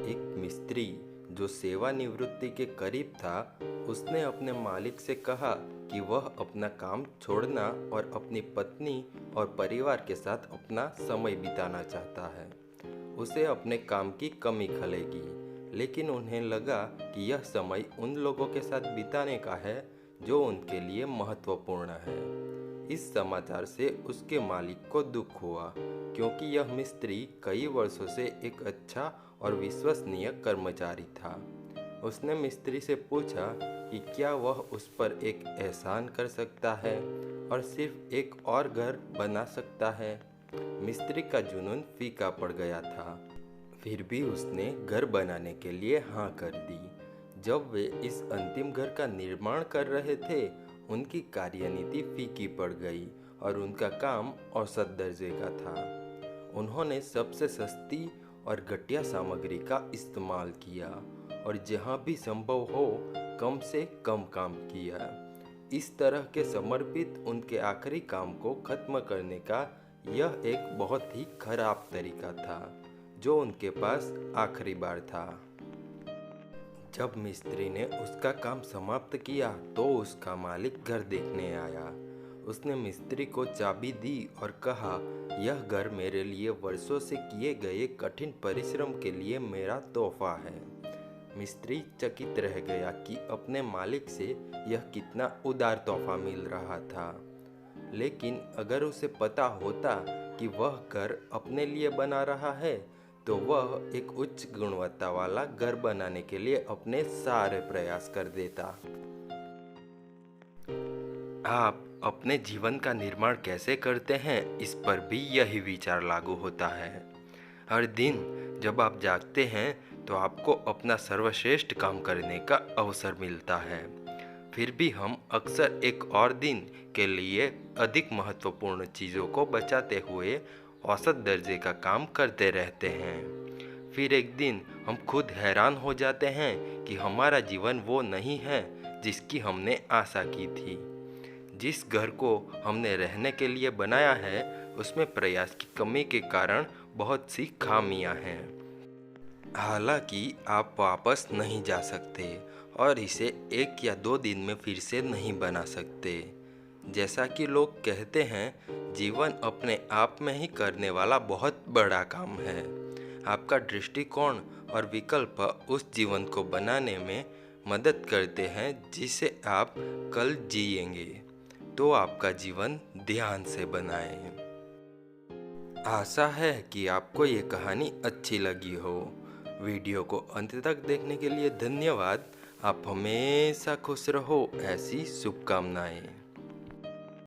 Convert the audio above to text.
एक मिस्त्री जो सेवानिवृत्ति के करीब था, उसने अपने मालिक से कहा कि वह अपना काम छोड़ना और अपनी पत्नी और परिवार के साथ अपना समय बिताना चाहता है। उसे अपने काम की कमी खलेगी, लेकिन उन्हें लगा कि यह समय उन लोगों के साथ बिताने का है जो उनके लिए महत्वपूर्ण है। इस समाचार से उसके मालिक को दुख हुआ, क्योंकि यह मिस्त्री कई वर्षों से एक अच्छा और विश्वसनीय कर्मचारी था। उसने मिस्त्री से पूछा कि क्या वह उस पर एक एहसान कर सकता है और सिर्फ एक और घर बना सकता है। मिस्त्री का जुनून फीका पड़ गया था, फिर भी उसने घर बनाने के लिए हाँ कर दी। जब वे इस अंतिम घर का निर्माण कर रहे थे, उनकी कार्यनीति फीकी पड़ गई और उनका काम औसत दर्जे का था। उन्होंने सबसे सस्ती और घटिया सामग्री का इस्तेमाल किया और जहाँ भी संभव हो कम से कम काम किया। इस तरह के समर्पित उनके आखिरी काम को खत्म करने का यह एक बहुत ही खराब तरीका था, जो उनके पास आखिरी बार था। जब मिस्त्री ने उसका काम समाप्त किया तो उसका मालिक घर देखने आया। उसने मिस्त्री को चाबी दी और कहा, यह घर मेरे लिए वर्षों से किए गए कठिन परिश्रम के लिए मेरा तोहफा है। मिस्त्री चकित रह गया कि अपने मालिक से यह कितना उदार तोहफा मिल रहा था। लेकिन अगर उसे पता होता कि वह घर अपने लिए बना रहा है, तो वह एक उच्च गुणवत्ता वाला घर बनाने के लिए अपने सारे प्रयास कर देता। आप अपने जीवन का निर्माण कैसे करते हैं, इस पर भी यही विचार लागू होता है। हर दिन जब आप जागते हैं तो आपको अपना सर्वश्रेष्ठ काम करने का अवसर मिलता है। फिर भी हम अक्सर एक और दिन के लिए अधिक महत्वपूर्ण चीज़ों को बचाते हुए औसत दर्जे का काम करते रहते हैं। फिर एक दिन हम खुद हैरान हो जाते हैं कि हमारा जीवन वो नहीं है जिसकी हमने आशा की थी। जिस घर को हमने रहने के लिए बनाया है, उसमें प्रयास की कमी के कारण बहुत सी खामियां हैं। हालांकि आप वापस नहीं जा सकते और इसे 1 या 2 दिन में फिर से नहीं बना सकते। जैसा कि लोग कहते हैं, जीवन अपने आप में ही करने वाला बहुत बड़ा काम है। आपका दृष्टिकोण और विकल्प उस जीवन को बनाने में मदद करते हैं जिसे आप कल जिएंगे। तो आपका जीवन ध्यान से बनाएं। आशा है कि आपको ये कहानी अच्छी लगी हो। वीडियो को अंत तक देखने के लिए धन्यवाद। आप हमेशा खुश रहो, ऐसी शुभकामनाएं।